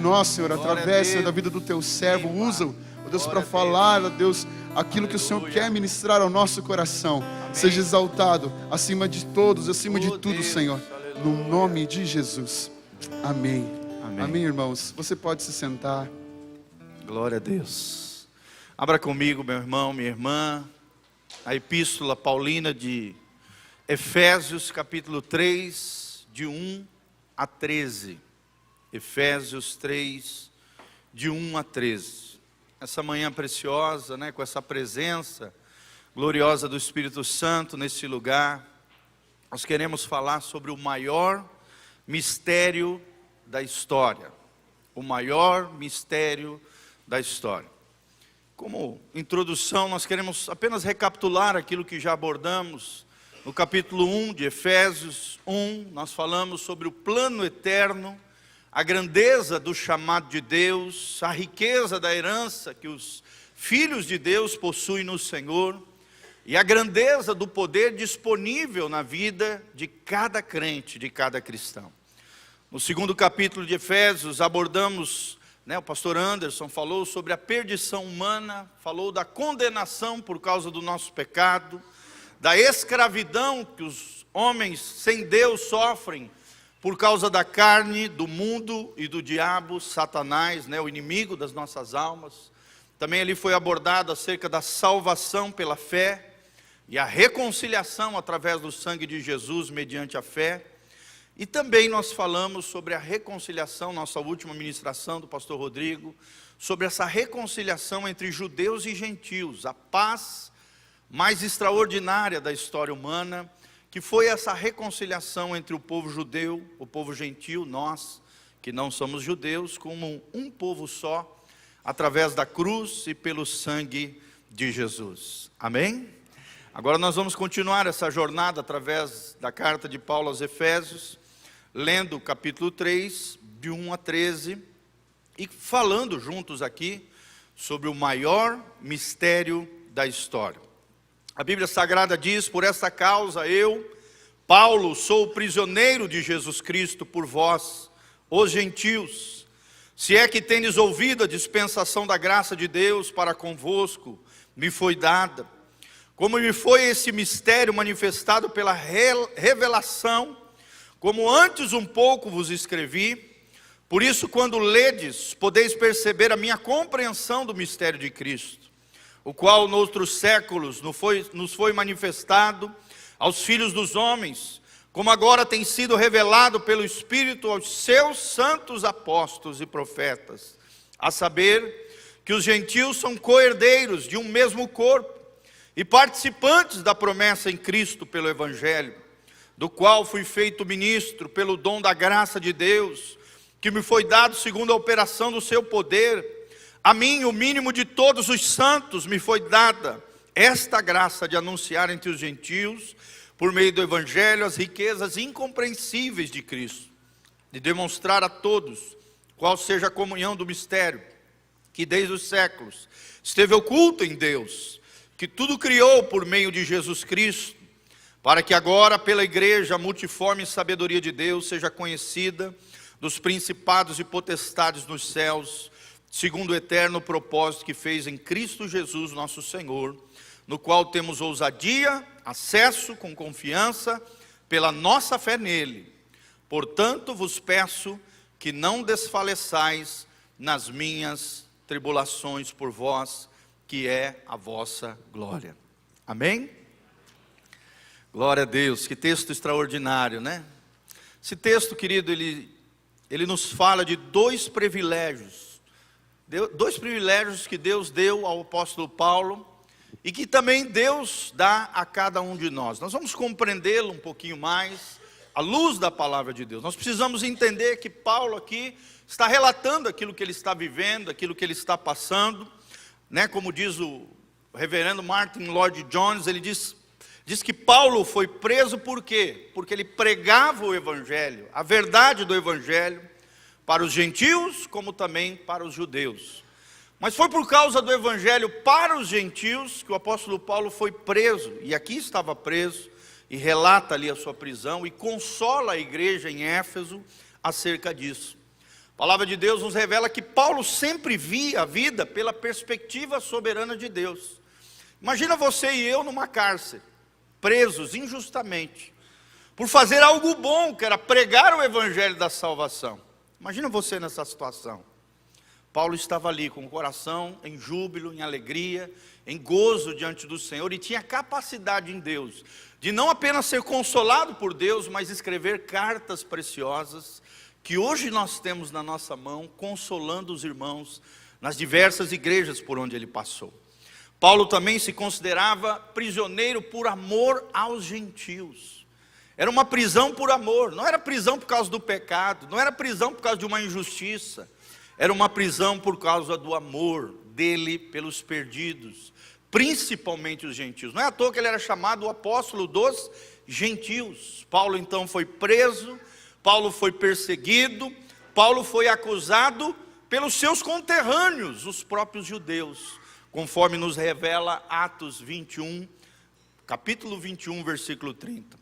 nós, Senhor, através, Senhor, da vida do Teu servo. Usa-o, ó Deus, para falar, ó Deus, aquilo que o Senhor quer ministrar ao nosso coração. Seja exaltado acima de todos, acima de tudo, Senhor, no nome de Jesus. Amém. Amém, irmãos. Você pode se sentar. Glória a Deus. Abra comigo, meu irmão, minha irmã, a epístola paulina de Efésios, capítulo 3, de 1 a 13. Efésios 3, de 1 a 13. Essa manhã preciosa, né, com essa presença gloriosa do Espírito Santo nesse lugar, nós queremos falar sobre o maior mistério da história. O maior mistério da história. Como introdução, nós queremos apenas recapitular aquilo que já abordamos no capítulo 1 de Efésios 1. Nós falamos sobre o plano eterno, a grandeza do chamado de Deus, a riqueza da herança que os filhos de Deus possuem no Senhor e a grandeza do poder disponível na vida de cada crente, de cada cristão. No segundo capítulo de Efésios abordamos, o pastor Anderson falou sobre a perdição humana, falou da condenação por causa do nosso pecado, da escravidão que os homens sem Deus sofrem por causa da carne, do mundo e do diabo, Satanás, o inimigo das nossas almas. Também ali foi abordado acerca da salvação pela fé e a reconciliação através do sangue de Jesus mediante a fé. E também nós falamos sobre a reconciliação, nossa última ministração do pastor Rodrigo, sobre essa reconciliação entre judeus e gentios, a paz mais extraordinária da história humana, que foi essa reconciliação entre o povo judeu, o povo gentil, nós que não somos judeus, como um povo só, através da cruz e pelo sangue de Jesus. Amém? Agora nós vamos continuar essa jornada através da carta de Paulo aos Efésios, lendo o capítulo 3, de 1 a 13, e falando juntos aqui sobre o maior mistério da história. A Bíblia Sagrada diz: por esta causa eu, Paulo, sou prisioneiro de Jesus Cristo por vós, os gentios, se é que tendes ouvido a dispensação da graça de Deus para convosco, me foi dada, como me foi esse mistério manifestado pela revelação, como antes um pouco vos escrevi. Por isso, quando ledes, podeis perceber a minha compreensão do mistério de Cristo, o qual noutros séculos nos foi manifestado aos filhos dos homens, como agora tem sido revelado pelo Espírito aos seus santos apóstolos e profetas, a saber que os gentios são co-herdeiros de um mesmo corpo e participantes da promessa em Cristo pelo Evangelho, do qual fui feito ministro pelo dom da graça de Deus, que me foi dado segundo a operação do seu poder. A mim, o mínimo de todos os santos, me foi dada esta graça de anunciar entre os gentios, por meio do Evangelho, as riquezas incompreensíveis de Cristo, de demonstrar a todos qual seja a comunhão do mistério, que desde os séculos esteve oculto em Deus, que tudo criou por meio de Jesus Cristo, para que agora pela igreja a multiforme sabedoria de Deus seja conhecida dos principados e potestades nos céus, segundo o eterno propósito que fez em Cristo Jesus nosso Senhor, no qual temos ousadia, acesso com confiança, pela nossa fé nele. Portanto vos peço que não desfaleçais nas minhas tribulações por vós, que é a vossa glória. Amém? Glória a Deus, que texto extraordinário, né? Esse texto, querido, ele nos fala de dois privilégios que Deus deu ao apóstolo Paulo e que também Deus dá a cada um de nós. Nós vamos compreendê-lo um pouquinho mais à luz da palavra de Deus. Nós precisamos entender que Paulo aqui está relatando aquilo que ele está vivendo, aquilo que ele está passando, né? Como diz o reverendo Martin Lloyd Jones, ele diz que Paulo foi preso por quê? Porque ele pregava o Evangelho, a verdade do Evangelho, para os gentios como também para os judeus. Mas foi por causa do Evangelho para os gentios que o apóstolo Paulo foi preso, e aqui estava preso, e relata ali a sua prisão, e consola a igreja em Éfeso acerca disso. A palavra de Deus nos revela que Paulo sempre via a vida pela perspectiva soberana de Deus. Imagina você e eu numa cárcere, presos injustamente, por fazer algo bom, que era pregar o evangelho da salvação. Imagina você nessa situação. Paulo estava ali com o coração em júbilo, em alegria, em gozo diante do Senhor, e tinha capacidade em Deus de não apenas ser consolado por Deus, mas escrever cartas preciosas que hoje nós temos na nossa mão, consolando os irmãos nas diversas igrejas por onde ele passou. Paulo também se considerava prisioneiro por amor aos gentios. Era uma prisão por amor, não era prisão por causa do pecado, não era prisão por causa de uma injustiça, era uma prisão por causa do amor dele pelos perdidos, principalmente os gentios. Não é à toa que ele era chamado o apóstolo dos gentios. Paulo então foi preso, Paulo foi perseguido, Paulo foi acusado pelos seus conterrâneos, os próprios judeus, conforme nos revela Atos 21, capítulo 21, versículo 30.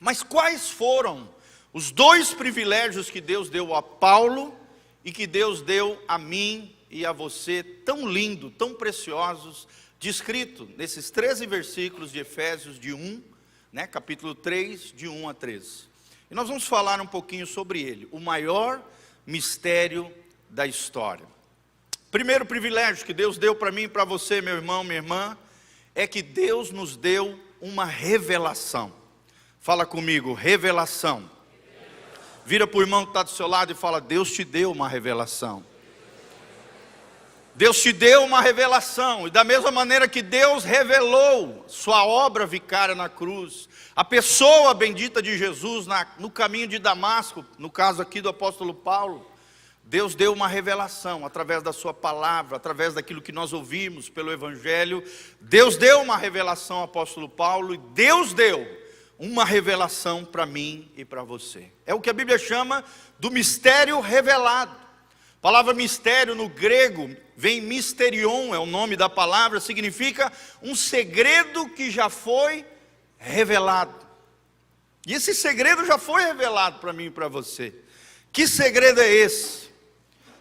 Mas quais foram os dois privilégios que Deus deu a Paulo e que Deus deu a mim e a você, tão lindo, tão preciosos, descrito nesses 13 versículos de Efésios de 1, capítulo 3, de 1 a 13. E nós vamos falar um pouquinho sobre ele, o maior mistério da história. Primeiro privilégio que Deus deu para mim e para você, meu irmão, minha irmã, é que Deus nos deu uma revelação. Fala comigo, revelação. Vira para o irmão que está do seu lado e fala: Deus te deu uma revelação. Deus te deu uma revelação, e da mesma maneira que Deus revelou sua obra vicária na cruz, a pessoa bendita de Jesus no caminho de Damasco, no caso aqui do apóstolo Paulo, Deus deu uma revelação através da sua palavra, através daquilo que nós ouvimos pelo evangelho. Deus deu uma revelação ao apóstolo Paulo, e Deus deu uma revelação para mim e para você. É o que a Bíblia chama do mistério revelado. A palavra mistério no grego vem mysterion, é o nome da palavra, significa um segredo que já foi revelado. E esse segredo já foi revelado para mim e para você. Que segredo é esse?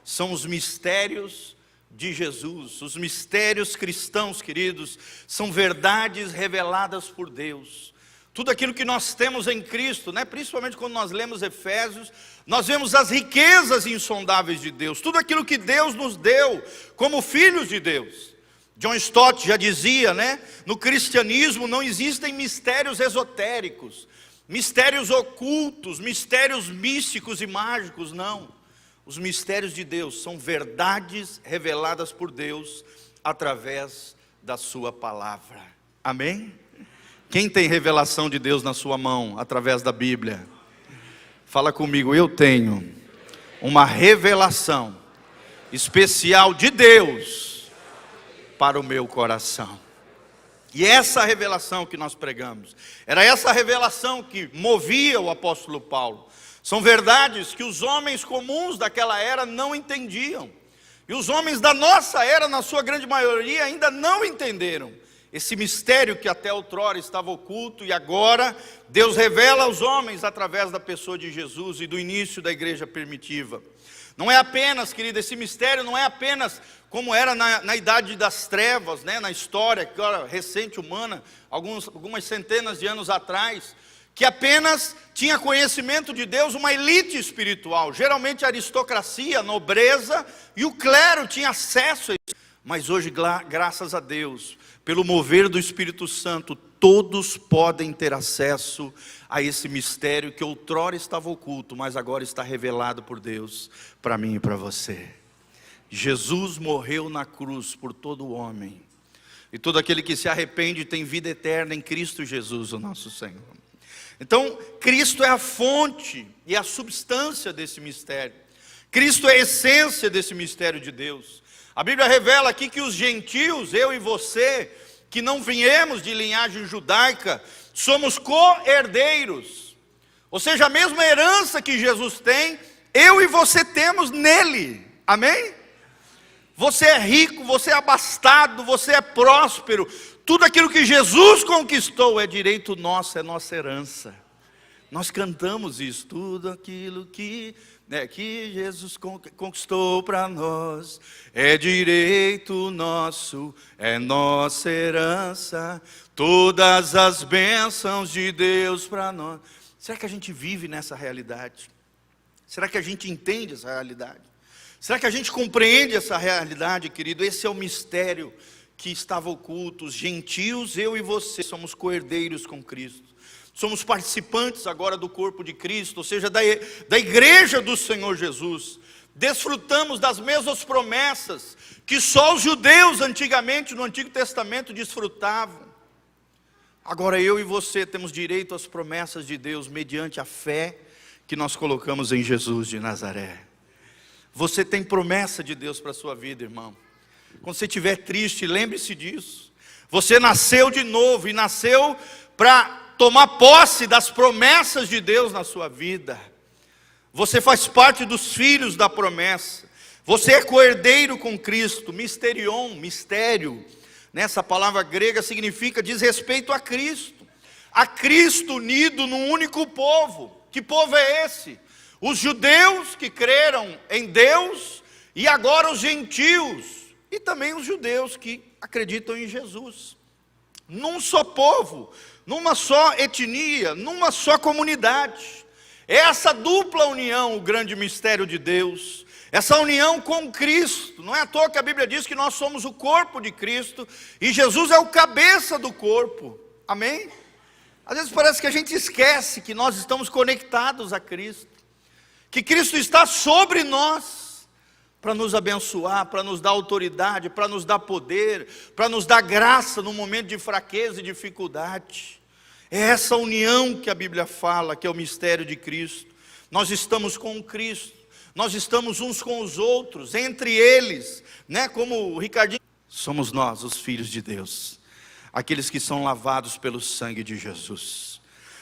São os mistérios de Jesus, os mistérios cristãos, queridos, são verdades reveladas por Deus. Tudo aquilo que nós temos em Cristo, principalmente quando nós lemos Efésios, nós vemos as riquezas insondáveis de Deus, tudo aquilo que Deus nos deu como filhos de Deus. John Stott já dizia, no cristianismo não existem mistérios esotéricos, mistérios ocultos, mistérios místicos e mágicos, não. Os mistérios de Deus são verdades reveladas por Deus através da sua palavra. Amém? Quem tem revelação de Deus na sua mão através da Bíblia? Fala comigo, eu tenho uma revelação especial de Deus para o meu coração. E essa revelação que nós pregamos, era essa revelação que movia o apóstolo Paulo. São verdades que os homens comuns daquela era não entendiam. E os homens da nossa era, na sua grande maioria, ainda não entenderam. Esse mistério que até outrora estava oculto, e agora Deus revela aos homens através da pessoa de Jesus e do início da igreja primitiva. Não é apenas, querido, esse mistério não é apenas como era na idade das trevas, na história que era recente humana, algumas centenas de anos atrás, que apenas tinha conhecimento de Deus uma elite espiritual, geralmente a aristocracia, a nobreza e o clero tinha acesso a isso. Mas hoje, graças a Deus, pelo mover do Espírito Santo, todos podem ter acesso a esse mistério que outrora estava oculto, mas agora está revelado por Deus para mim e para você. Jesus morreu na cruz por todo homem, e todo aquele que se arrepende tem vida eterna em Cristo Jesus, o nosso Senhor. Então, Cristo é a fonte e a substância desse mistério. Cristo é a essência desse mistério de Deus. A Bíblia revela aqui que os gentios, eu e você, que não viemos de linhagem judaica, somos co-herdeiros. Ou seja, a mesma herança que Jesus tem, eu e você temos nele. Amém? Você é rico, você é abastado, você é próspero. Tudo aquilo que Jesus conquistou é direito nosso, é nossa herança. Nós cantamos isso. Tudo aquilo que né, que Jesus conquistou para nós, é direito nosso, é nossa herança, todas as bênçãos de Deus para nós. Será que a gente vive nessa realidade? Será que a gente entende essa realidade? Será que a gente compreende essa realidade, querido? Esse é o mistério que estava oculto. Os gentios, eu e você, somos co-herdeiros com Cristo. Somos participantes agora do corpo de Cristo, ou seja, da igreja do Senhor Jesus. Desfrutamos das mesmas promessas que só os judeus antigamente, no Antigo Testamento, desfrutavam. Agora eu e você temos direito às promessas de Deus mediante a fé que nós colocamos em Jesus de Nazaré. Você tem promessa de Deus para a sua vida, irmão. Quando você estiver triste, lembre-se disso. Você nasceu de novo e nasceu para tomar posse das promessas de Deus na sua vida. Você faz parte dos filhos da promessa. Você é co-herdeiro com Cristo. Misterion, mistério. Nessa palavra grega significa diz respeito a Cristo. A Cristo unido num único povo. Que povo é esse? Os judeus que creram em Deus e agora os gentios. E também os judeus que acreditam em Jesus. Num só povo, numa só etnia, numa só comunidade. Essa dupla união, o grande mistério de Deus, essa união com Cristo. Não é à toa que a Bíblia diz que nós somos o corpo de Cristo e Jesus é o cabeça do corpo. Amém? Às vezes parece que a gente esquece que nós estamos conectados a Cristo, que Cristo está sobre nós, para nos abençoar, para nos dar autoridade, para nos dar poder, para nos dar graça no momento de fraqueza e dificuldade. É essa união que a Bíblia fala, que é o mistério de Cristo. Nós estamos com Cristo, nós estamos uns com os outros, entre eles, né? Como o Ricardinho, somos nós, os filhos de Deus, aqueles que são lavados pelo sangue de Jesus.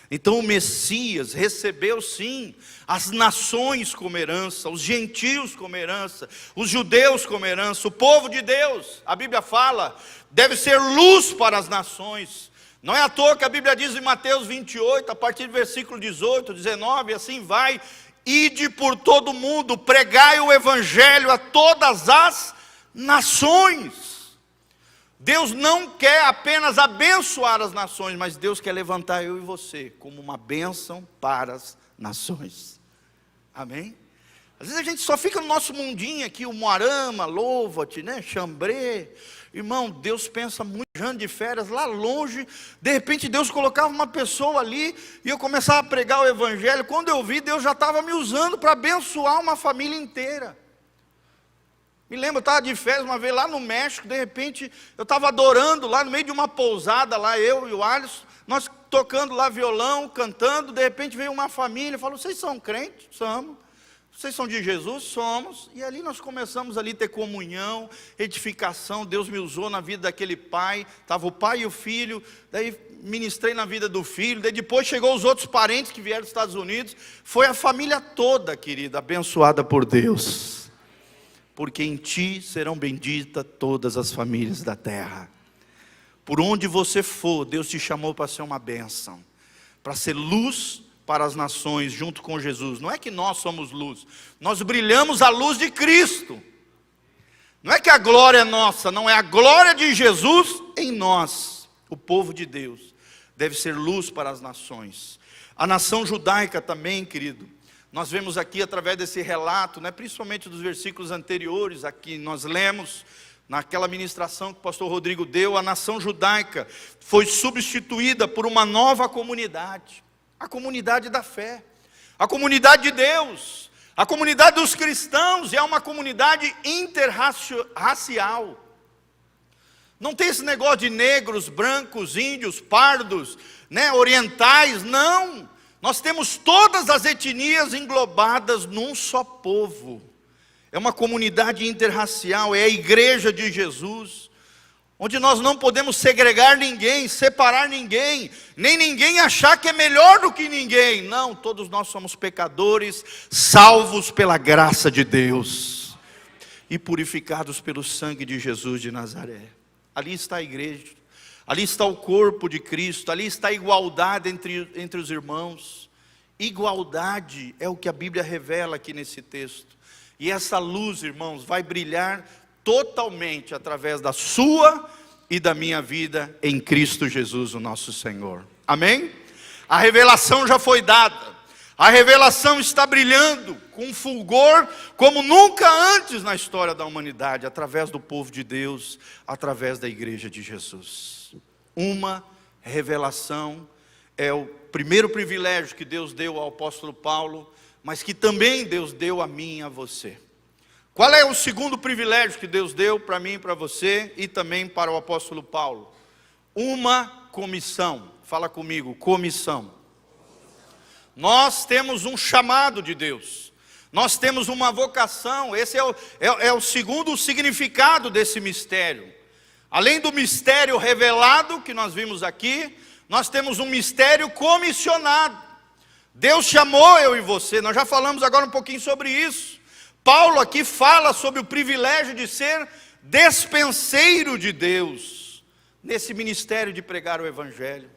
Então o Messias recebeu sim as nações como herança, os gentios como herança, os judeus como herança, o povo de Deus, a Bíblia fala, deve ser luz para as nações. Não é à toa que a Bíblia diz em Mateus 28, a partir do versículo 18, 19, assim vai: ide por todo mundo, pregai o evangelho a todas as nações. Deus não quer apenas abençoar as nações, mas Deus quer levantar eu e você como uma bênção para as nações. Amém? Às vezes a gente só fica no nosso mundinho aqui, o Moarama, Louva-te, né? Xambrê. Irmão, Deus pensa muito, anos de férias, lá longe. De repente Deus colocava uma pessoa ali e eu começava a pregar o evangelho. Quando eu vi, Deus já estava me usando para abençoar uma família inteira. Me lembro, eu estava de férias uma vez lá no México, de repente eu estava adorando lá no meio de uma pousada, lá eu e o Alisson, nós tocando lá violão, cantando, de repente veio uma família e falou: vocês são crentes? Somos. Vocês são de Jesus? Somos. E ali nós começamos ali a ter comunhão, edificação. Deus me usou na vida daquele pai, estava o pai e o filho, daí ministrei na vida do filho, daí depois chegou os outros parentes que vieram dos Estados Unidos, foi a família toda, querida, abençoada por Deus. Porque em ti serão benditas todas as famílias da terra. Por onde você for, Deus te chamou para ser uma bênção, para ser luz para as nações junto com Jesus. Não é que nós somos luz, nós brilhamos a luz de Cristo. Não é que a glória é nossa, não, é a glória de Jesus em nós. O povo de Deus deve ser luz para as nações. A nação judaica também, querido, nós vemos aqui através desse relato, né, principalmente dos versículos anteriores, aqui nós lemos, naquela ministração que o pastor Rodrigo deu, a nação judaica foi substituída por uma nova comunidade, a comunidade da fé, a comunidade de Deus, a comunidade dos cristãos, e é uma comunidade interracial. Não tem esse negócio de negros, brancos, índios, pardos, né, orientais, não. Nós temos todas as etnias englobadas num só povo. É uma comunidade interracial, é a igreja de Jesus, onde nós não podemos segregar ninguém, separar ninguém, nem ninguém achar que é melhor do que ninguém. Não, todos nós somos pecadores, salvos pela graça de Deus e purificados pelo sangue de Jesus de Nazaré. Ali está a igreja, ali está o corpo de Cristo, ali está a igualdade entre os irmãos. Igualdade é o que a Bíblia revela aqui nesse texto. E essa luz, irmãos, vai brilhar totalmente através da sua e da minha vida em Cristo Jesus, o nosso Senhor. Amém? A revelação já foi dada. A revelação está brilhando com fulgor como nunca antes na história da humanidade, através do povo de Deus, através da igreja de Jesus. Uma revelação é o primeiro privilégio que Deus deu ao apóstolo Paulo, mas que também Deus deu a mim e a você. Qual é o segundo privilégio que Deus deu para mim e para você e também para o apóstolo Paulo? Uma comissão. Fala comigo, comissão. Nós temos um chamado de Deus. Nós temos uma vocação. Esse é o segundo significado desse mistério. Além do mistério revelado que nós vimos aqui, nós temos um mistério comissionado. Deus chamou eu e você. Nós já falamos agora um pouquinho sobre isso. Paulo aqui fala sobre o privilégio de ser despenseiro de Deus nesse ministério de pregar o Evangelho.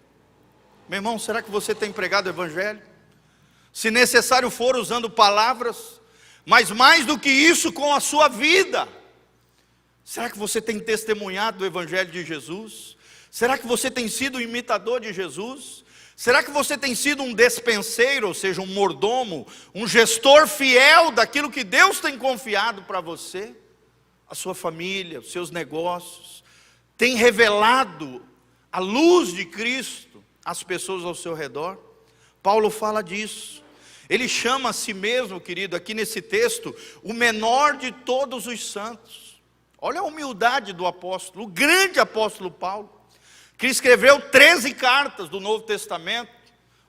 Meu irmão, será que você tem pregado o Evangelho? Se necessário for, usando palavras, mas mais do que isso, com a sua vida. Será que você tem testemunhado do Evangelho de Jesus? Será que você tem sido um imitador de Jesus? Será que você tem sido um despenseiro, ou seja, um mordomo, um gestor fiel daquilo que Deus tem confiado para você? A sua família, os seus negócios, tem revelado a luz de Cristo às pessoas ao seu redor? Paulo fala disso. Ele chama a si mesmo, querido, aqui nesse texto, o menor de todos os santos. Olha a humildade do apóstolo, o grande apóstolo Paulo, que escreveu 13 cartas do Novo Testamento.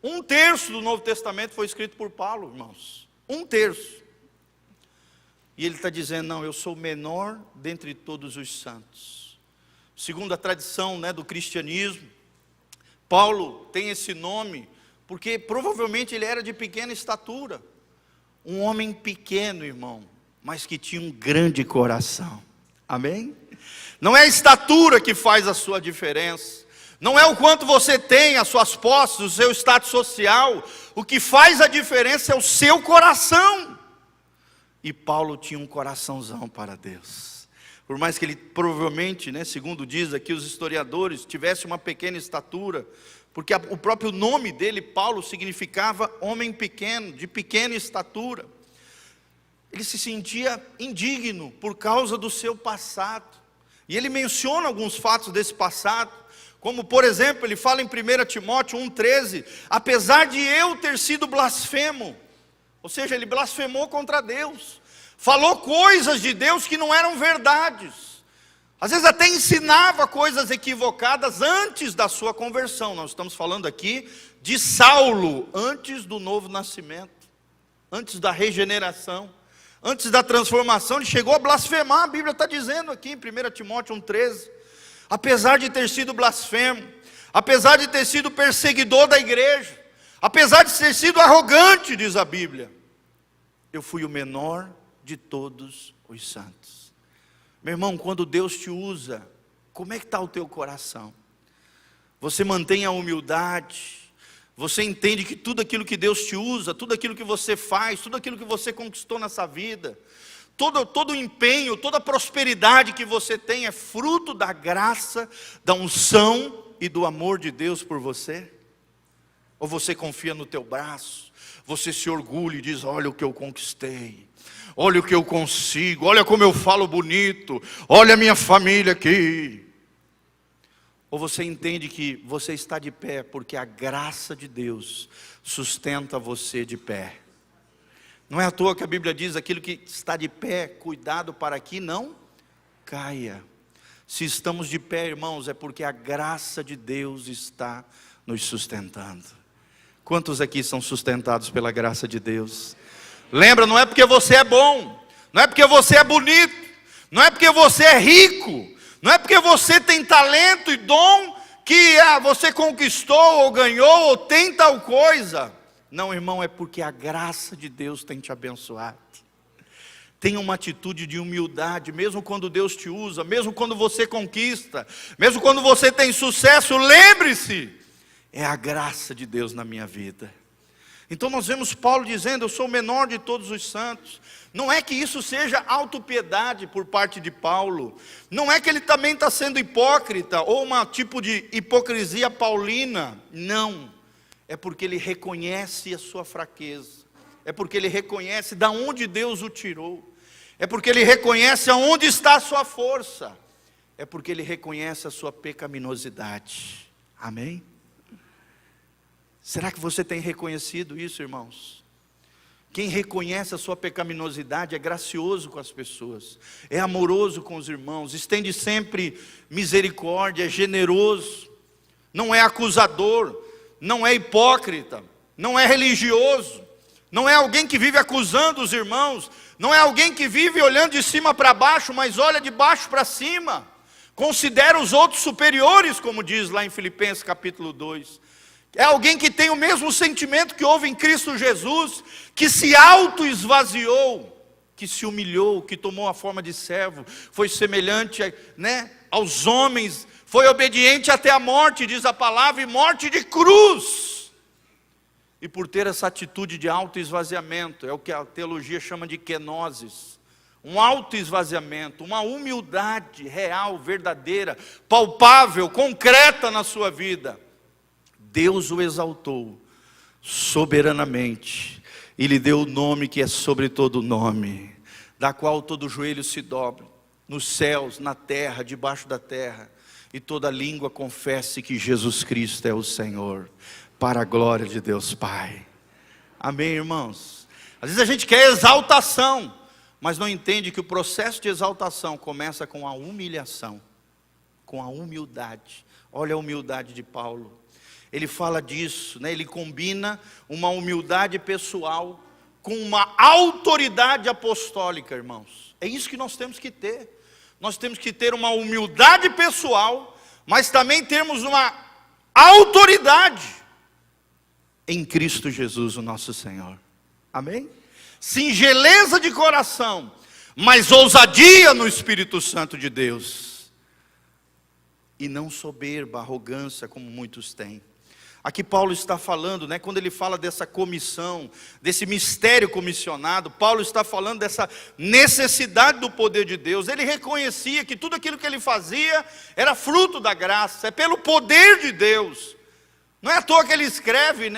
1/3 do Novo Testamento foi escrito por Paulo, irmãos. 1/3. E ele está dizendo, não, eu sou o menor dentre todos os santos. Segundo a tradição, do cristianismo, Paulo tem esse nome porque provavelmente ele era de pequena estatura. Um homem pequeno, irmão, mas que tinha um grande coração. Amém? Não é a estatura que faz a sua diferença. Não é o quanto você tem, as suas posses, o seu status social. O que faz a diferença é o seu coração. E Paulo tinha um coraçãozão para Deus. Por mais que ele provavelmente, segundo diz aqui os historiadores, tivesse uma pequena estatura, porque o próprio nome dele, Paulo, significava homem pequeno, de pequena estatura. Ele se sentia indigno por causa do seu passado. E ele menciona alguns fatos desse passado, como por exemplo, ele fala em 1 Timóteo 1,13, apesar de eu ter sido blasfemo, ou seja, ele blasfemou contra Deus, falou coisas de Deus que não eram verdades, às vezes até ensinava coisas equivocadas antes da sua conversão. Nós estamos falando aqui de Saulo, antes do novo nascimento, antes da regeneração, antes da transformação. Ele chegou a blasfemar, a Bíblia está dizendo aqui em 1 Timóteo 1,13, apesar de ter sido blasfemo, apesar de ter sido perseguidor da igreja, apesar de ter sido arrogante, diz a Bíblia, eu fui o menor de todos os santos. Meu irmão, quando Deus te usa, como é que está o teu coração? Você mantém a humildade, você entende que tudo aquilo que Deus te usa, tudo aquilo que você faz, tudo aquilo que você conquistou nessa vida, todo o empenho, toda a prosperidade que você tem é fruto da graça, da unção e do amor de Deus por você? Ou você confia no teu braço, você se orgulha e diz, olha o que eu conquistei, olha o que eu consigo, olha como eu falo bonito, olha a minha família aqui. Ou você entende que você está de pé porque a graça de Deus sustenta você de pé. Não é à toa que a Bíblia diz, aquilo que está de pé, cuidado para que não caia. Se estamos de pé, irmãos, é porque a graça de Deus está nos sustentando. Quantos aqui são sustentados pela graça de Deus? Lembra, não é porque você é bom, não é porque você é bonito, não é porque você é rico, não é porque você tem talento e dom que você conquistou ou ganhou ou tem tal coisa. Não, irmão, é porque a graça de Deus tem te abençoado. Tenha uma atitude de humildade, mesmo quando Deus te usa, mesmo quando você conquista, mesmo quando você tem sucesso, lembre-se, é a graça de Deus na minha vida. Então nós vemos Paulo dizendo: eu sou o menor de todos os santos. Não é que isso seja autopiedade por parte de Paulo. Não é que ele também está sendo hipócrita, ou um tipo de hipocrisia paulina. Não. É porque ele reconhece a sua fraqueza. É porque ele reconhece de onde Deus o tirou. É porque ele reconhece aonde está a sua força. É porque ele reconhece a sua pecaminosidade. Amém? Será que você tem reconhecido isso, irmãos? Quem reconhece a sua pecaminosidade é gracioso com as pessoas, é amoroso com os irmãos, estende sempre misericórdia, é generoso, não é acusador, não é hipócrita, não é religioso, não é alguém que vive acusando os irmãos, não é alguém que vive olhando de cima para baixo, mas olha de baixo para cima, considera os outros superiores, como diz lá em Filipenses capítulo 2. É alguém que tem o mesmo sentimento que houve em Cristo Jesus, que se auto-esvaziou, que se humilhou, que tomou a forma de servo, foi semelhante, aos homens, foi obediente até a morte, diz a palavra, e morte de cruz. E por ter essa atitude de auto-esvaziamento, é o que a teologia chama de kenosis, um auto-esvaziamento, uma humildade real, verdadeira, palpável, concreta na sua vida, Deus o exaltou soberanamente e lhe deu o nome que é sobre todo nome, da qual todo joelho se dobre, nos céus, na terra, debaixo da terra, e toda língua confesse que Jesus Cristo é o Senhor, para a glória de Deus Pai. Amém, irmãos? Às vezes a gente quer exaltação, mas não entende que o processo de exaltação começa com a humilhação, com a humildade. Olha a humildade de Paulo. Ele fala disso, ele combina uma humildade pessoal com uma autoridade apostólica, irmãos. É isso que nós temos que ter. Nós temos que ter uma humildade pessoal, mas também temos uma autoridade em Cristo Jesus, o nosso Senhor. Amém? Singeleza de coração, mas ousadia no Espírito Santo de Deus. E não soberba, arrogância, como muitos têm. Aqui Paulo está falando, quando ele fala dessa comissão, desse mistério comissionado, Paulo está falando dessa necessidade do poder de Deus. Ele reconhecia que tudo aquilo que ele fazia era fruto da graça, é pelo poder de Deus. Não é à toa que ele escreve,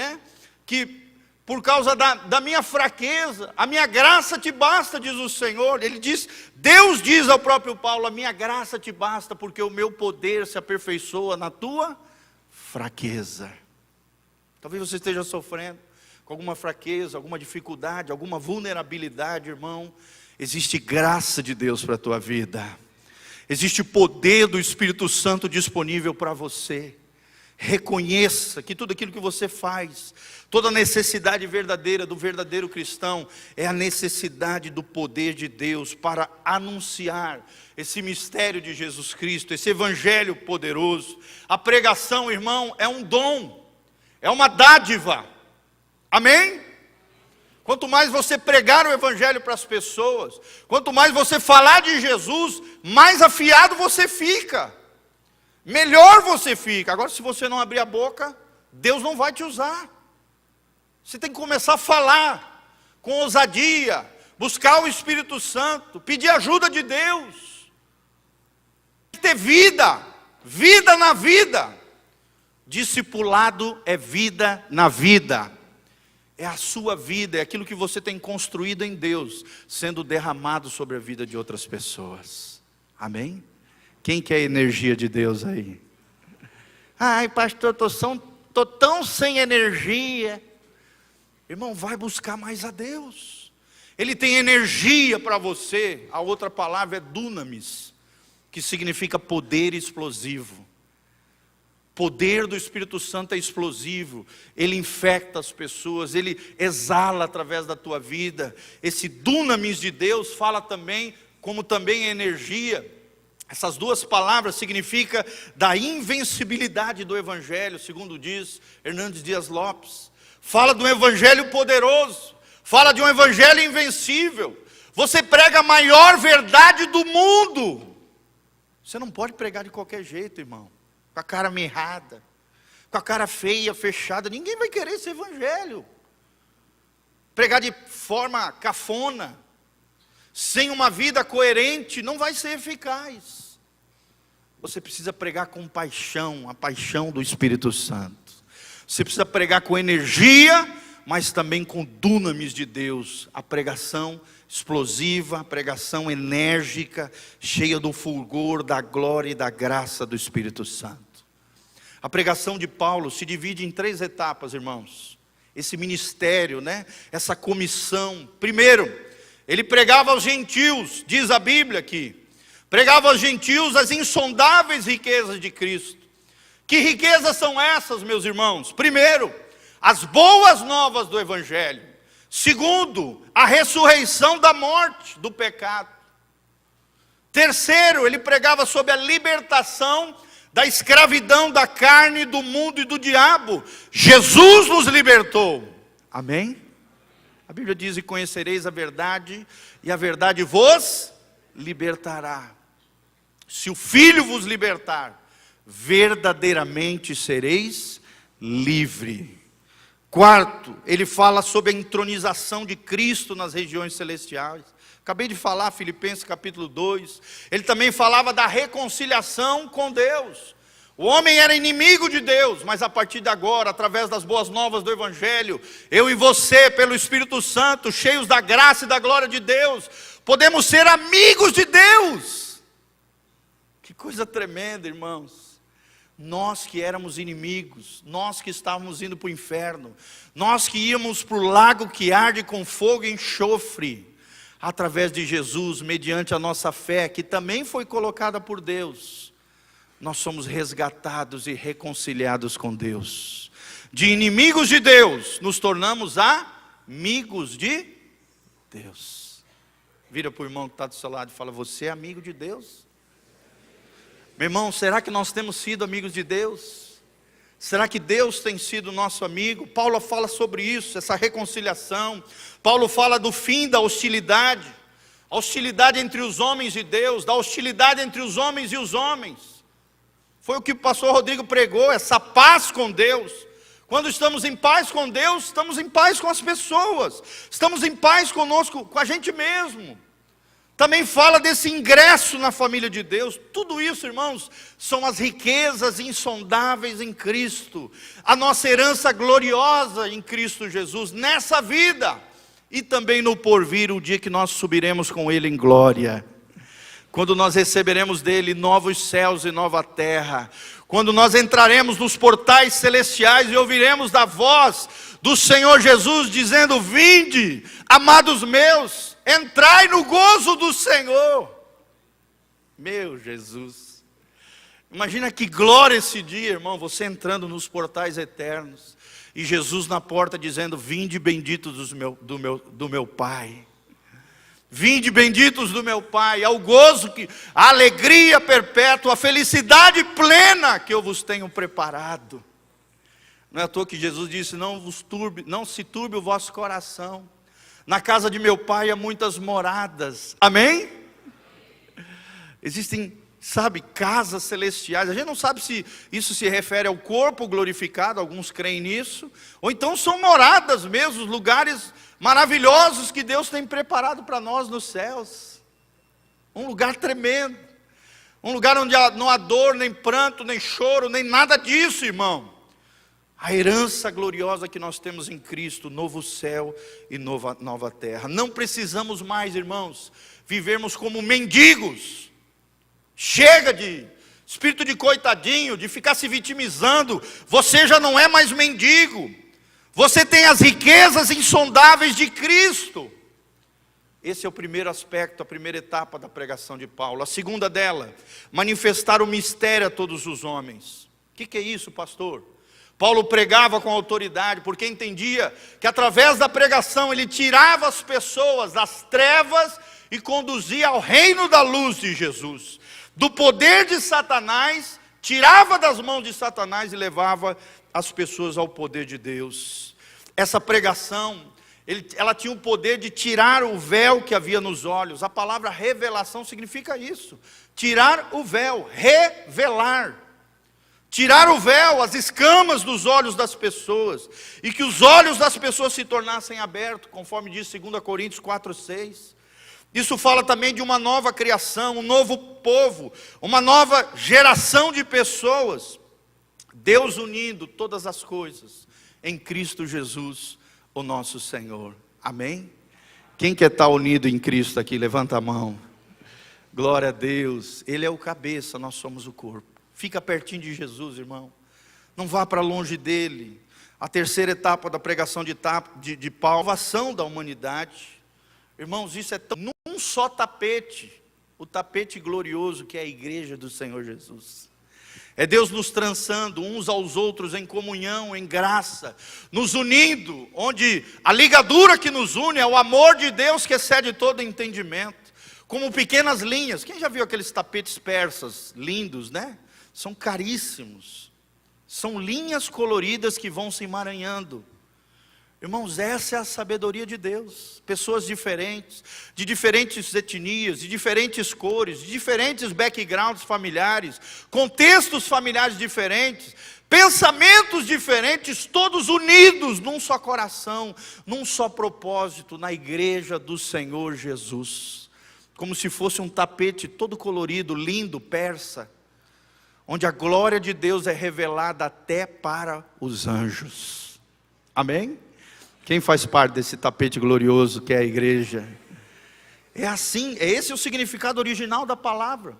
que por causa da minha fraqueza, a minha graça te basta, diz o Senhor. Ele diz, Deus diz ao próprio Paulo, a minha graça te basta, porque o meu poder se aperfeiçoa na tua fraqueza. Talvez você esteja sofrendo com alguma fraqueza, alguma dificuldade, alguma vulnerabilidade, irmão. Existe graça de Deus para a tua vida. Existe poder do Espírito Santo disponível para você. Reconheça que tudo aquilo que você faz, toda a necessidade verdadeira do verdadeiro cristão, é a necessidade do poder de Deus para anunciar esse mistério de Jesus Cristo, esse evangelho poderoso. A pregação, irmão, é um dom. É uma dádiva, amém? Quanto mais você pregar o evangelho para as pessoas, quanto mais você falar de Jesus, mais afiado você fica, melhor você fica. Agora, se você não abrir a boca, Deus não vai te usar. Você tem que começar a falar com ousadia, buscar o Espírito Santo, pedir ajuda de Deus, ter vida, vida na vida. Discipulado é vida na vida, é a sua vida, é aquilo que você tem construído em Deus, sendo derramado sobre a vida de outras pessoas. Amém? Quem quer a energia de Deus aí? Ai, pastor, estou tão sem energia. Irmão, vai buscar mais a Deus. Ele tem energia para você. A outra palavra é dunamis, que significa poder explosivo. Poder do Espírito Santo é explosivo, ele infecta as pessoas, ele exala através da tua vida. Esse dunamis de Deus fala também, como também é energia. Essas duas palavras significam da invencibilidade do Evangelho, segundo diz Hernandes Dias Lopes. Fala de um Evangelho poderoso, fala de um Evangelho invencível. Você prega a maior verdade do mundo. Você não pode pregar de qualquer jeito, irmão. Com a cara mirrada, com a cara feia, fechada. Ninguém vai querer esse evangelho. pregar de forma cafona, sem uma vida coerente, não vai ser eficaz. Você precisa pregar com paixão, a paixão do Espírito Santo. Você precisa pregar com energia, mas também com dunamis de Deus. A pregação explosiva, a pregação enérgica, cheia do fulgor, da glória e da graça do Espírito Santo. A pregação de Paulo se divide em 3 etapas, irmãos. Esse ministério, né? Essa comissão. Primeiro, ele pregava aos gentios, diz a Bíblia aqui. Pregava aos gentios as insondáveis riquezas de Cristo. Que riquezas são essas, meus irmãos? Primeiro, as boas novas do Evangelho. Segundo, a ressurreição da morte, do pecado. Terceiro, ele pregava sobre a libertação da escravidão da carne, do mundo e do diabo. Jesus nos libertou. Amém? A Bíblia diz: e conhecereis a verdade, e a verdade vos libertará. Se o Filho vos libertar, verdadeiramente sereis livre. Quarto, ele fala sobre a entronização de Cristo nas regiões celestiais. Acabei de falar, Filipenses capítulo 2. Ele também falava da reconciliação com Deus. O homem era inimigo de Deus, mas a partir de agora, através das boas novas do Evangelho, eu e você, pelo Espírito Santo, cheios da graça e da glória de Deus, podemos ser amigos de Deus. Que coisa tremenda, irmãos. Nós que éramos inimigos, nós que estávamos indo para o inferno, nós que íamos para o lago que arde com fogo e enxofre, através de Jesus, mediante a nossa fé, que também foi colocada por Deus, nós somos resgatados e reconciliados com Deus. De inimigos de Deus, nos tornamos amigos de Deus. Vira para o irmão que está do seu lado e fala: você é amigo de Deus? Meu irmão, será que nós temos sido amigos de Deus? Será que Deus tem sido nosso amigo? Paulo fala sobre isso, essa reconciliação. Paulo fala do fim da hostilidade, a hostilidade entre os homens e Deus, da hostilidade entre os homens e os homens. Foi o que o pastor Rodrigo pregou, essa paz com Deus. Quando estamos em paz com Deus, estamos em paz com as pessoas, estamos em paz conosco, com a gente mesmo. Também fala desse ingresso na família de Deus. Tudo isso, irmãos, são as riquezas insondáveis em Cristo, a nossa herança gloriosa em Cristo Jesus, nessa vida, e também no porvir, o dia que nós subiremos com Ele em glória, quando nós receberemos dEle novos céus e nova terra, quando nós entraremos nos portais celestiais e ouviremos da voz do Senhor Jesus dizendo: vinde, amados meus, entrai no gozo do Senhor. Meu Jesus, imagina que glória esse dia, irmão, você entrando nos portais eternos, e Jesus na porta dizendo: vinde benditos do meu Pai. Vinde benditos do meu Pai, ao gozo, a alegria perpétua, a felicidade plena que eu vos tenho preparado. Não é à toa que Jesus disse: não se turbe o vosso coração. Na casa de meu Pai há muitas moradas. Amém? Existem, casas celestiais. A gente não sabe se isso se refere ao corpo glorificado, alguns creem nisso, ou então são moradas mesmo, lugares maravilhosos que Deus tem preparado para nós nos céus. Um lugar tremendo, um lugar onde não há dor, nem pranto, nem choro, nem nada disso, irmão. A herança gloriosa que nós temos em Cristo, novo céu e nova terra. Não precisamos mais, irmãos, vivermos como mendigos. Chega de espírito de coitadinho, de ficar se vitimizando. Você já não é mais mendigo. Você tem as riquezas insondáveis de Cristo. Esse é o primeiro aspecto, a primeira etapa da pregação de Paulo. A segunda dela, manifestar o mistério a todos os homens. O que é isso, pastor? Paulo pregava com autoridade, porque entendia que através da pregação ele tirava as pessoas das trevas e conduzia ao reino da luz de Jesus. Do poder de Satanás, tirava das mãos de Satanás e levava as pessoas ao poder de Deus. Essa pregação, ela tinha o poder de tirar o véu que havia nos olhos. A palavra revelação significa isso: tirar o véu, revelar. tirar o véu, as escamas dos olhos das pessoas, e que os olhos das pessoas se tornassem abertos, conforme diz 2 Coríntios 4:6. Isso fala também de uma nova criação, um novo povo, uma nova geração de pessoas, Deus unindo todas as coisas em Cristo Jesus, o nosso Senhor. Amém? Quem quer estar unido em Cristo aqui, levanta a mão. Glória a Deus, Ele é o cabeça, nós somos o corpo. Fica pertinho de Jesus, irmão. Não vá para longe dele. A terceira etapa da pregação de Paulo, a salvação da humanidade. Irmãos, isso é num só tapete. O tapete glorioso que é a igreja do Senhor Jesus. É Deus nos trançando uns aos outros em comunhão, em graça, nos unindo, onde a ligadura que nos une é o amor de Deus que excede todo entendimento. Como pequenas linhas. Quem já viu aqueles tapetes persas lindos, né? São caríssimos. São linhas coloridas que vão se emaranhando. Irmãos, essa é a sabedoria de Deus. Pessoas diferentes, de diferentes etnias, de diferentes cores, de diferentes backgrounds familiares, contextos familiares diferentes, pensamentos diferentes, todos unidos num só coração, num só propósito, na igreja do Senhor Jesus. Como se fosse um tapete todo colorido, lindo, persa, onde a glória de Deus é revelada até para os anjos. Amém? Quem faz parte desse tapete glorioso que é a igreja? É assim, é esse o significado original da palavra,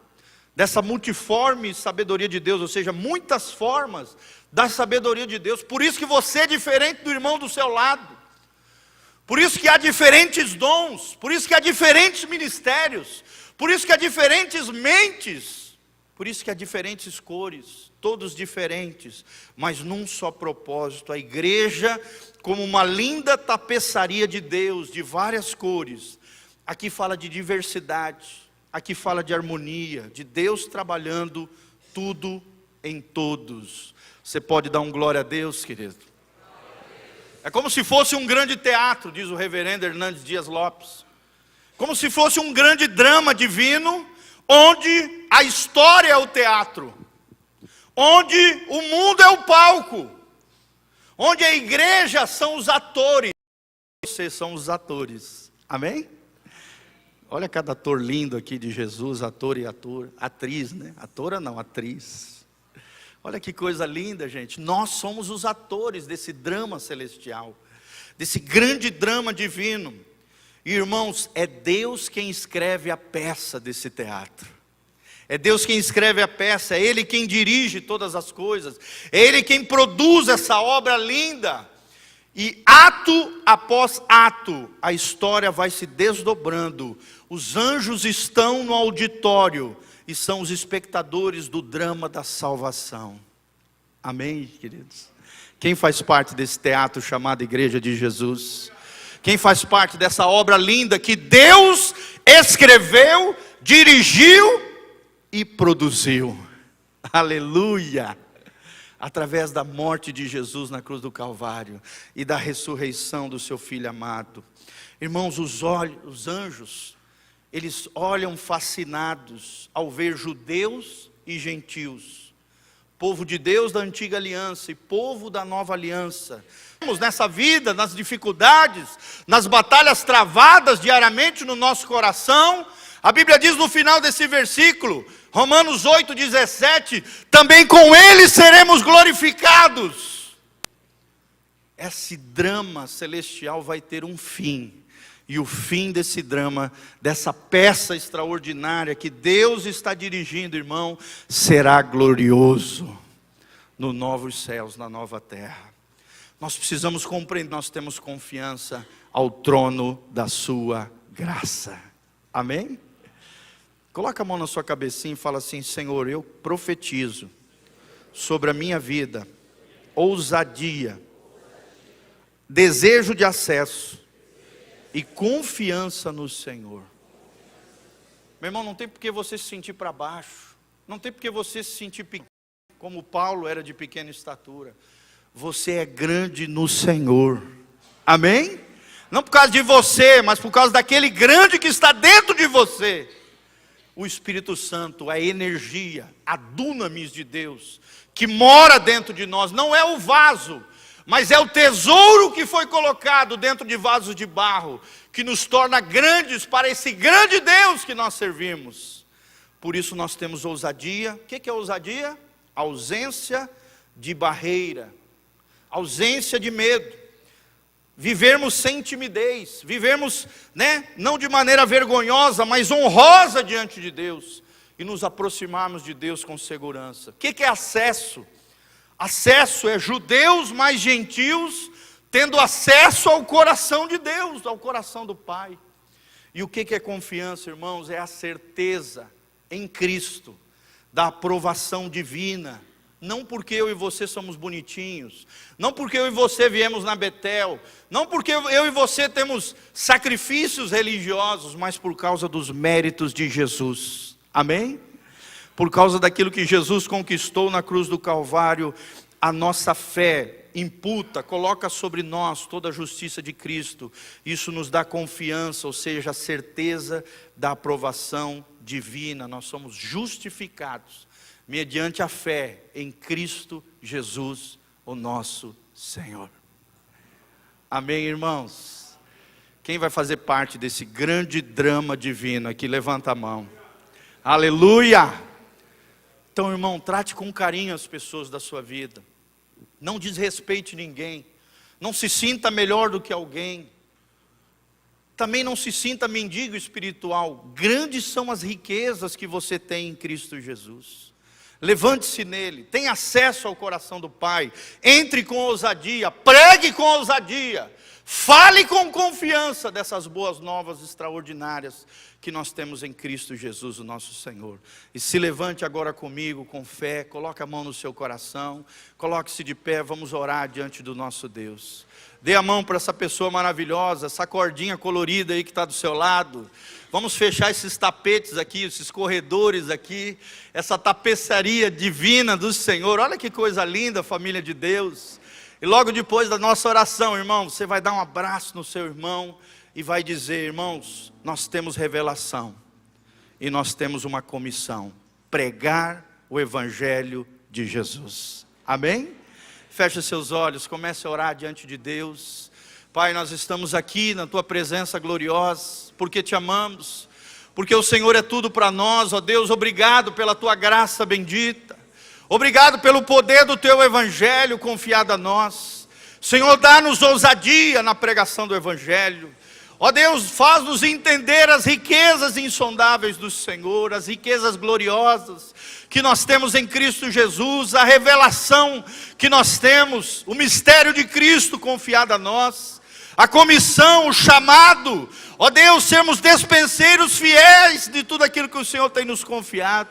dessa multiforme sabedoria de Deus, ou seja, muitas formas da sabedoria de Deus. Por isso que você é diferente do irmão do seu lado. Por isso que há diferentes dons, por isso que há diferentes ministérios, por isso que há diferentes mentes, por isso que há diferentes cores, todos diferentes, mas num só propósito. A igreja como uma linda tapeçaria de Deus, de várias cores. Aqui fala de diversidade, aqui fala de harmonia, de Deus trabalhando tudo em todos. Você pode dar um glória a Deus, querido? É como se fosse um grande teatro, diz o reverendo Hernandes Dias Lopes. Como se fosse um grande drama divino, onde a história é o teatro, onde o mundo é o palco, onde a igreja são os atores, vocês são os atores. Amém? Olha cada ator lindo aqui de Jesus, ator e atriz, né? Atora não, atriz. Olha que coisa linda, gente. Nós somos os atores desse drama celestial, desse grande drama divino. E, irmãos, é Deus quem escreve a peça desse teatro. É Deus quem escreve a peça, é Ele quem dirige todas as coisas, é Ele quem produz essa obra linda. E ato após ato, a história vai se desdobrando. Os anjos estão no auditório e são os espectadores do drama da salvação. Amém, queridos? Quem faz parte desse teatro chamado Igreja de Jesus? Quem faz parte dessa obra linda que Deus escreveu, dirigiu e produziu? Aleluia! Através da morte de Jesus na cruz do Calvário e da ressurreição do seu Filho amado. Irmãos, os anjos, eles olham fascinados ao ver judeus e gentios, povo de Deus da antiga aliança e povo da nova aliança. Nessa vida, nas dificuldades, nas batalhas travadas diariamente no nosso coração, a Bíblia diz no final desse versículo, Romanos 8:17, também com Ele seremos glorificados. Esse drama celestial vai ter um fim. E o fim desse drama, dessa peça extraordinária que Deus está dirigindo, irmão, será glorioso nos novos céus, na nova terra. Nós precisamos compreender, nós temos confiança ao trono da sua graça. Amém? Coloca a mão na sua cabecinha e fala assim: Senhor, eu profetizo sobre a minha vida ousadia, desejo de acesso e confiança no Senhor. Meu irmão, não tem porque você se sentir para baixo, não tem porque você se sentir pequeno, como Paulo era de pequena estatura. Você é grande no Senhor. Amém? Não por causa de você, mas por causa daquele grande que está dentro de você. o Espírito Santo, a energia, a dunamis de Deus, que mora dentro de nós. Não é o vaso, mas é o tesouro que foi colocado dentro de vasos de barro, que nos torna grandes para esse grande Deus que nós servimos. Por isso nós temos ousadia. O que é ousadia? Ausência de barreira, ausência de medo. Vivermos sem timidez, vivermos, não de maneira vergonhosa, mas honrosa diante de Deus, e nos aproximarmos de Deus com segurança. O que é acesso? Acesso é judeus mais gentios tendo acesso ao coração de Deus, ao coração do Pai. E o que é confiança, irmãos? É a certeza em Cristo da aprovação divina. Não porque eu e você somos bonitinhos, não porque eu e você viemos na Betel, não porque eu e você temos sacrifícios religiosos, mas por causa dos méritos de Jesus. Amém? Por causa daquilo que Jesus conquistou na cruz do Calvário, a nossa fé imputa, coloca sobre nós toda a justiça de Cristo. Isso nos dá confiança, ou seja, a certeza da aprovação divina. Nós somos justificados mediante a fé em Cristo Jesus, o nosso Senhor. Amém, irmãos? Quem vai fazer parte desse grande drama divino aqui? Levanta a mão. Aleluia! Então, irmão, trate com carinho as pessoas da sua vida. Não desrespeite ninguém. Não se sinta melhor do que alguém. Também não se sinta mendigo espiritual. Grandes são as riquezas que você tem em Cristo Jesus. Levante-se nele, tenha acesso ao coração do Pai, entre com ousadia, pregue com ousadia, fale com confiança dessas boas novas extraordinárias que nós temos em Cristo Jesus, o nosso Senhor. E se levante agora comigo com fé, coloque a mão no seu coração, coloque-se de pé, vamos orar diante do nosso Deus. Dê a mão para essa pessoa maravilhosa, essa cordinha colorida aí que está do seu lado. Vamos fechar esses tapetes aqui, esses corredores aqui, essa tapeçaria divina do Senhor. Olha que coisa linda, família de Deus. E logo depois da nossa oração, irmão, você vai dar um abraço no seu irmão e vai dizer: irmãos, nós temos revelação e nós temos uma comissão: pregar o Evangelho de Jesus. Amém? Feche seus olhos, comece a orar diante de Deus. Pai, nós estamos aqui na Tua presença gloriosa, porque Te amamos, porque o Senhor é tudo para nós, ó Deus. Obrigado pela Tua graça bendita, obrigado pelo poder do Teu Evangelho confiado a nós. Senhor, dá-nos ousadia na pregação do Evangelho. Ó Deus, faz-nos entender as riquezas insondáveis do Senhor, as riquezas gloriosas que nós temos em Cristo Jesus, a revelação que nós temos, o mistério de Cristo confiado a nós, a comissão, o chamado, ó Deus, sermos despenseiros fiéis de tudo aquilo que o Senhor tem nos confiado.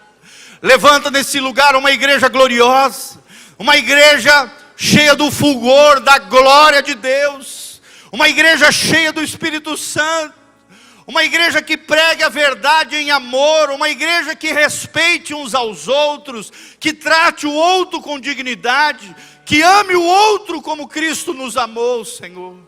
Levanta nesse lugar uma igreja gloriosa, uma igreja cheia do fulgor, da glória de Deus, uma igreja cheia do Espírito Santo, uma igreja que pregue a verdade em amor, uma igreja que respeite uns aos outros, que trate o outro com dignidade, que ame o outro como Cristo nos amou, Senhor.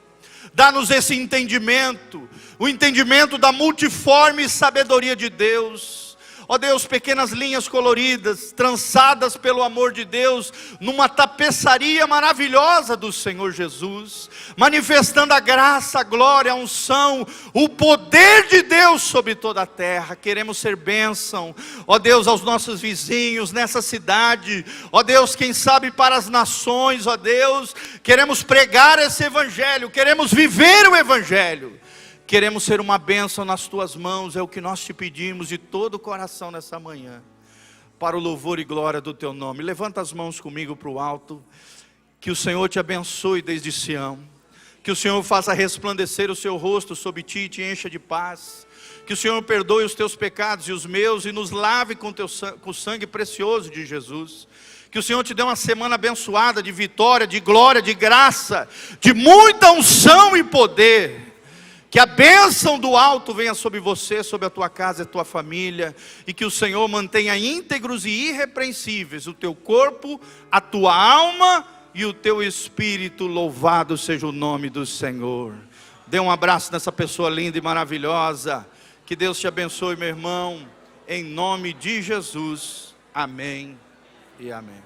Dá-nos esse entendimento, o entendimento da multiforme sabedoria de Deus. Ó Deus, pequenas linhas coloridas, trançadas pelo amor de Deus, numa tapeçaria maravilhosa do Senhor Jesus, manifestando a graça, a glória, a unção, o poder de Deus sobre toda a terra. Queremos ser bênção, ó Deus, aos nossos vizinhos, nessa cidade, ó Deus, quem sabe para as nações, ó Deus, queremos pregar esse Evangelho, queremos viver o Evangelho. Queremos ser uma bênção nas Tuas mãos, é o que nós Te pedimos de todo o coração nessa manhã, para o louvor e glória do Teu nome. Levanta as mãos comigo para o alto, que o Senhor te abençoe desde Sião, que o Senhor faça resplandecer o Seu rosto sobre ti e te encha de paz, que o Senhor perdoe os teus pecados e os meus e nos lave com o sangue precioso de Jesus. Que o Senhor te dê uma semana abençoada de vitória, de glória, de graça, de muita unção e poder. Que a bênção do alto venha sobre você, sobre a tua casa e a tua família, e que o Senhor mantenha íntegros e irrepreensíveis o teu corpo, a tua alma e o teu espírito. Louvado seja o nome do Senhor. Dê um abraço nessa pessoa linda e maravilhosa. Que Deus te abençoe, meu irmão. em nome de Jesus. Amém e amém.